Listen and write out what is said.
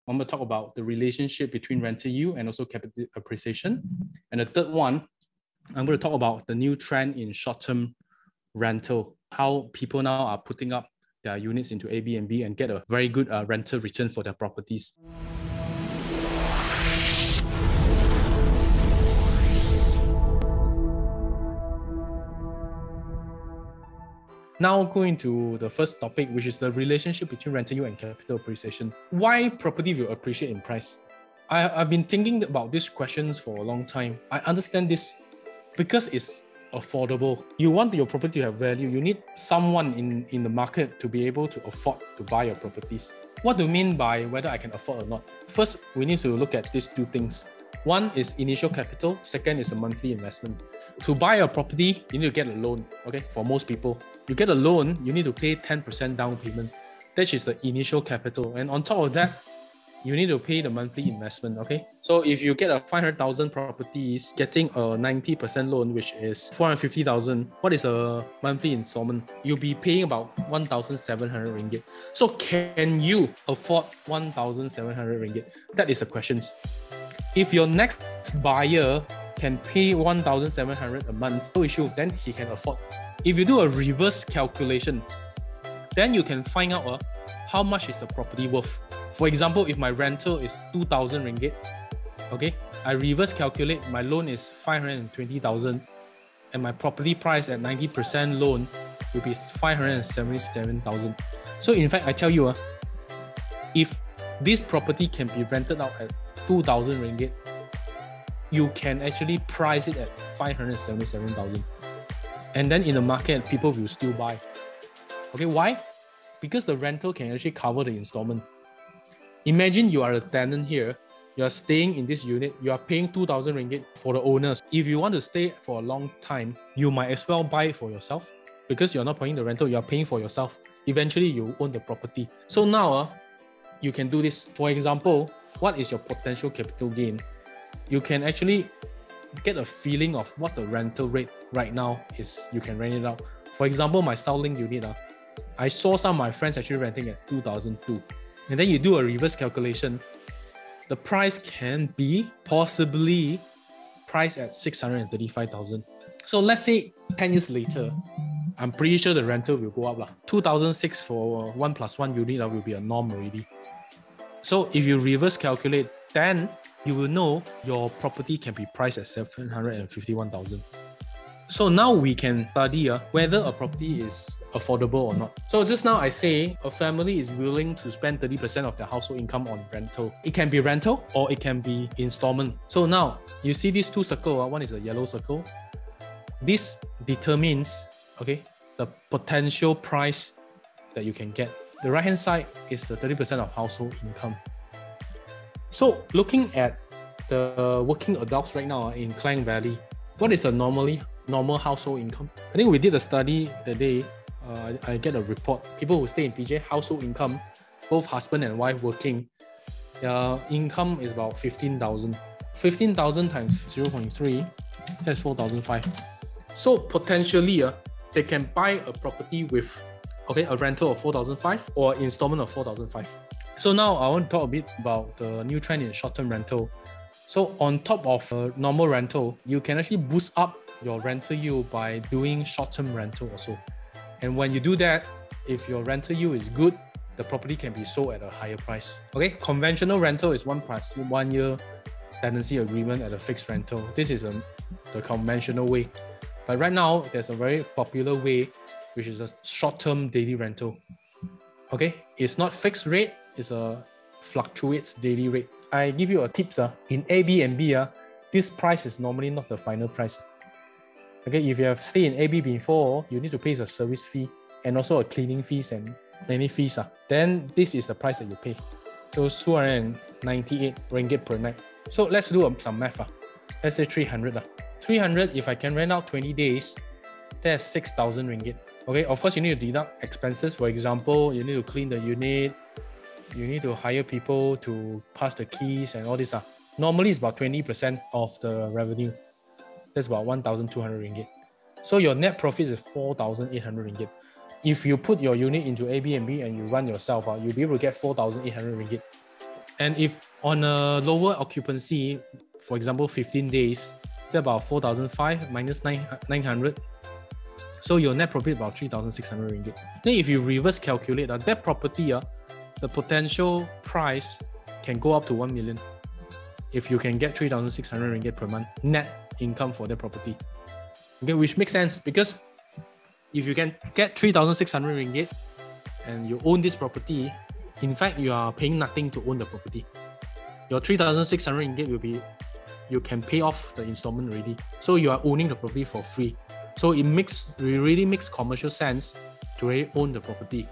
I'm going to talk about the relationship between rental yield and also capital appreciation. And the third one, I'm going to talk about the new trend in short-term rental, how people now are putting up their units into AIRBNB and get a very good rental return for their properties. Now going to the first topic, which is the relationship between rental yield and capital appreciation. Why property will appreciate in price? I've been thinking about these questions for a long time. I understand this because it's affordable. You want your property to have value. You need someone in the market to be able to afford to buy your properties. What do you mean by whether I can afford or not? First, we need to look at these two things. One is initial capital. Second is a monthly investment. To buy a property, you need to get a loan. Okay, for most people, you get a loan, you need to pay 10% down payment. That is the initial capital. And on top of that, you need to pay the monthly investment. Okay, so if you get a 500,000 properties, getting a 90% loan, which is 450,000, what is a monthly installment? You'll be paying about 1,700 ringgit. So can you afford 1,700 ringgit? That is the question. If your next buyer can pay 1,700 a month, no issue, then he can afford. If you do a reverse calculation, then you can find out how much is the property worth. For example, if my rental is 2,000 ringgit, okay, I reverse calculate, my loan is 520,000 and my property price at 90% loan will be 577,000. So in fact, I tell you, if this property can be rented out at 2,000 ringgit, you can actually price it at 577,000. And then in the market, people will still buy. Okay, why? Because the rental can actually cover the installment. Imagine you are a tenant here, you are staying in this unit, you are paying 2,000 ringgit for the owners. If you want to stay for a long time, you might as well buy it for yourself because you're not paying the rental, you are paying for yourself. Eventually, you own the property. So now, you can do this. For example, what is your potential capital gain? You can actually get a feeling of what the rental rate right now is. You can rent it out. For example, my Southling unit, I saw some of my friends actually renting at 2,002. And then you do a reverse calculation. The price can be possibly priced at 635,000. So let's say 10 years later, I'm pretty sure the rental will go up. 2,006 for 1+1 unit will be a norm already. So if you reverse calculate, then you will know your property can be priced at 751,000. So now we can study whether a property is affordable or not. So just now I say a family is willing to spend 30% of their household income on rental. It can be rental or it can be installment. So now you see these two circles. One is a yellow circle. This determines, okay, the potential price that you can get. The right hand side is the 30% of household income. So looking at the working adults right now in Klang Valley, what is a normal household income? I think we did a study the day. I get a report. People who stay in PJ, household income, both husband and wife working, income is about 15,000. 15,000 times 0.3, that's 4,500. So potentially, they can buy a property with a rental of 4,500 or installment of 4,500. So now I want to talk a bit about the new trend in short-term rental. So on top of normal rental, you can actually boost up your rental yield by doing short-term rental also. And when you do that, if your rental yield is good, the property can be sold at a higher price. Okay, conventional rental is 1+1 year tenancy agreement at a fixed rental. This is the conventional way. But right now, there's a very popular way, which is a short-term daily rental. Okay, it's not fixed rate, it's a fluctuates daily rate. I give you a tips. In AIRBNB, this price is normally not the final price. Okay, if you have stayed in AB before, you need to pay a service fee and also a cleaning fees and many fees. Then this is the price that you pay. So it's 298 ringgit per night. So let's do some math. Let's say 300. 300, if I can rent out 20 days, that's 6,000 ringgit. Okay, of course you need to deduct expenses. For example, you need to clean the unit, you need to hire people to pass the keys and all this. Normally it's about 20% of the revenue. That's about 1,200 ringgit. So your net profit is 4,800 ringgit. If you put your unit into AIRBNB and you run yourself, you'll be able to get 4,800 ringgit. And if on a lower occupancy, for example, 15 days, that's about 4,500 minus 900. So your net profit about 3,600 ringgit. Then if you reverse calculate that property, the potential price can go up to 1 million if you can get 3,600 ringgit per month net income for that property. Okay, which makes sense because if you can get 3,600 ringgit and you own this property, in fact, you are paying nothing to own the property. Your 3,600 ringgit will be, you can pay off the installment already. So you are owning the property for free. So it really makes commercial sense to really own the property.